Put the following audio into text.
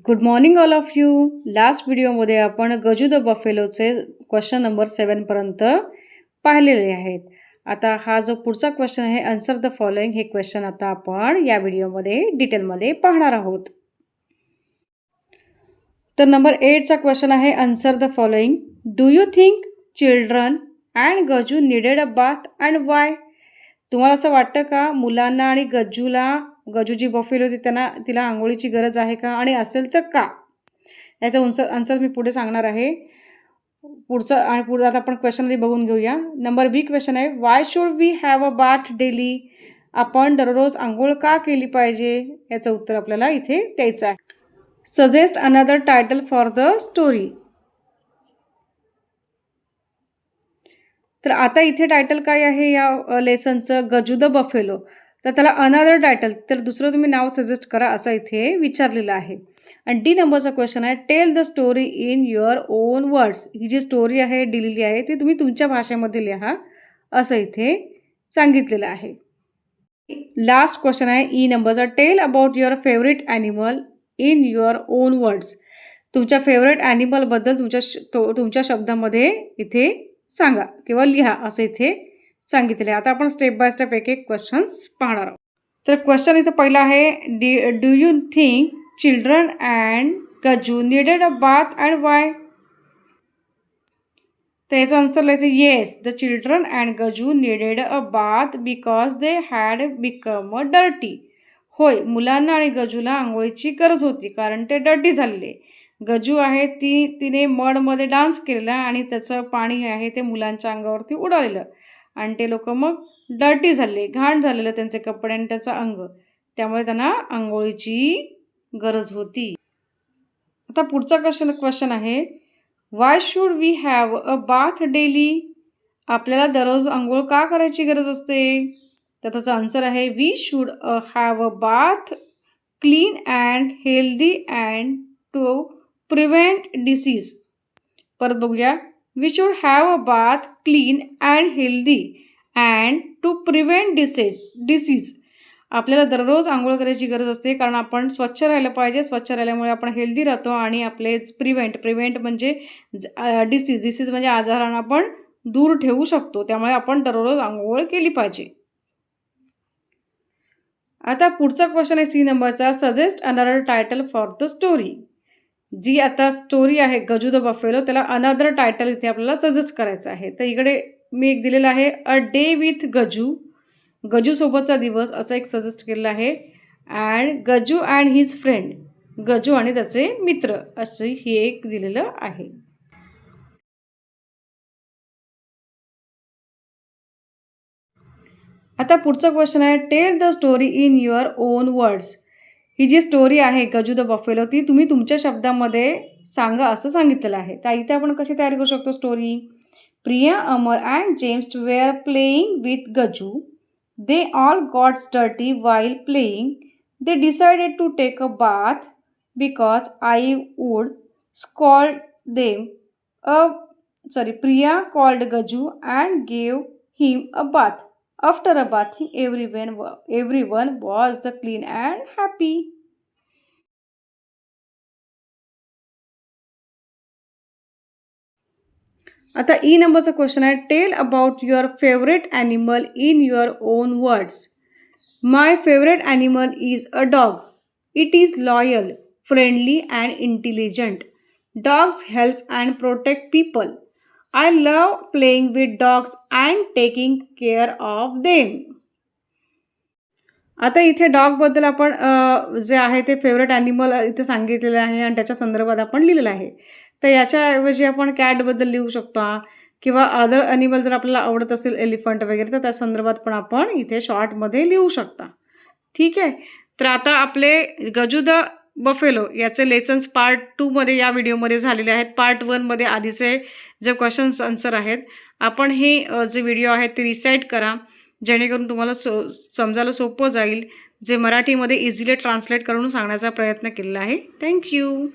Good morning all of you. Last व्हिडिओमध्ये आपण Gaju the बफेलोचे question number 7पर्यंत पाहिलेले आहेत. आता हा जो पुढचा क्वेश्चन आहे आन्सर द फॉलोइंग, हे क्वेश्चन आता आपण या व्हिडिओमध्ये डिटेलमध्ये पाहणार आहोत. तर नंबर 8चा क्वेश्चन आहे answer the following. Do you think children and Gaju needed a bath and Y? तुम्हाला असं वाटतं का मुलांना आणि गजू जी बफेलो होती तिला आंघोळीची गरज आहे का, आणि असेल तर का? याचा आन्सर मी पुढे सांगणार आहे. पुढचं आता आपण क्वेश्चनमध्ये बघून घेऊया. नंबर बी क्वेश्चन आहे, why should we have a bath daily? आपण दररोज आंघोळ का केली पाहिजे? याचं उत्तर आपल्याला इथे द्यायचं आहे. Suggest another title for the story. तर आता इथे टायटल काय आहे या लेसनचं? Gaju the buffalo. तर त्याला अनदर टायटल, तर दुसरं तुम्ही नाव सजेस्ट करा असं इथे विचारलेलं आहे. आणि डी नंबरचा क्वेश्चन आहे, tell the story in your own words. ही जी स्टोरी आहे दिलेली आहे ती तुम्ही तुमच्या भाषेमध्ये लिहा असं इथे सांगितलेलं आहे. लास्ट क्वेश्चन आहे ई नंबरचा, tell about your favourite animal in your own words. तुमच्या फेवरेट ॲनिमलबद्दल तुमच्या शब्दामध्ये इथे सांगा किंवा लिहा असं इथे सांगितले. आता आपण स्टेप बाय स्टेप एक एक क्वेश्चन्स पाहणार आहोत. तर क्वेश्चन इथं पहिला आहे, do you think children and Gaju needed a bath and Y? तर याचा आन्सर लिहायचं, yes the children and Gaju needed a bath because they had become dirty. होय, मुलांना आणि गजूला आंघोळीची गरज होती कारण ते डर्टी झालेले. गजू आहे तिने मडमध्ये डान्स केलेला आणि त्याचं पाणी आहे ते मुलांच्या अंगावरती उडालेलं आणि ते लोक मग डर्टी झाले, घाण झालेलं त्यांचे कपडे आणि त्याचं अंग, त्यामुळे त्यांना आंघोळीची गरज होती. आता पुढचा क्वेश्चन आहे, why should we have a bath daily? आपल्याला दररोज आंघोळ का करायची गरज असते? तर त्याचा आन्सर आहे, we should have a bath clean and healthy and to prevent disease. परत बघूया, we should have a bath clean and healthy and to prevent disease. आपल्याला दररोज आंघोळ करायची गरज असते कारण आपण स्वच्छ राहिलं पाहिजे. स्वच्छ राहिल्यामुळे आपण हेल्दी राहतो आणि आपले प्रिव्हेंट म्हणजे डिसीज म्हणजे आजारांना आपण दूर ठेवू शकतो. त्यामुळे आपण दररोज आंघोळ केली पाहिजे. आता पुढचा क्वेश्चन आहे सी नंबरचा, suggest another title for the story. जी आता स्टोरी आहे गजू द बफेलो, त्याला अनदर टायटल इथे आपल्याला सजेस्ट करायचं आहे. तर इकडे मी एक दिलेलं आहे, अ डे विथ गजू, गजूसोबतचा दिवस असं एक सजेस्ट केलेलं आहे. And Gaju and his friend, Gaju आणि त्याचे मित्र असं हे एक दिलेलं आहे. आता पुढचा क्वेश्चन आहे, tell the story in your own words. ही जी स्टोरी आहे गजू द बफेलो ती तुम्ही तुमच्या शब्दामध्ये सांगा असं सांगितलेलं आहे. तर इथे आपण कशी तयारी करू शकतो story? Priya, Amar and James were playing with Gaju. They all got dirty while playing. They decided to take a bath because I would scold them. Priya called Gaju and gave him a bath. After a bathing, everyone was clean and happy. आता E नंबरचा question आहे, tell about your favourite animal in your own words. My favourite animal is a dog. It is loyal, friendly and intelligent. Dogs help and protect people. I love playing with dogs and taking care of them. आता इथे डॉगबद्दल आपण जे आहे ते favourite animal इथे सांगितलेलं आहे आणि त्याच्या संदर्भात आपण लिहिलेलं आहे. तर याच्याऐवजी आपण कॅटबद्दल लिहू शकतो किंवा अदर ॲनिमल जर आपल्याला आवडत असेल, एलिफंट वगैरे, तर त्या संदर्भात पण आपण इथे शॉर्टमध्ये लिहू शकता. ठीक आहे. तर आता आपले गजू द बफेलो याचे लेसन्स पार्ट 2मध्ये या व्हिडिओमध्ये झालेले आहेत. पार्ट 1मध्ये आधीचे जे क्वेश्चन्स आन्सर आहेत, आपण हे जे व्हिडिओ आहेत ते रिसाईट करा जेणेकरून तुम्हाला समजायला सोपं जाईल. जे मराठीमध्ये इझिली ट्रान्सलेट करून सांगण्याचा प्रयत्न केलेला आहे. थँक्यू.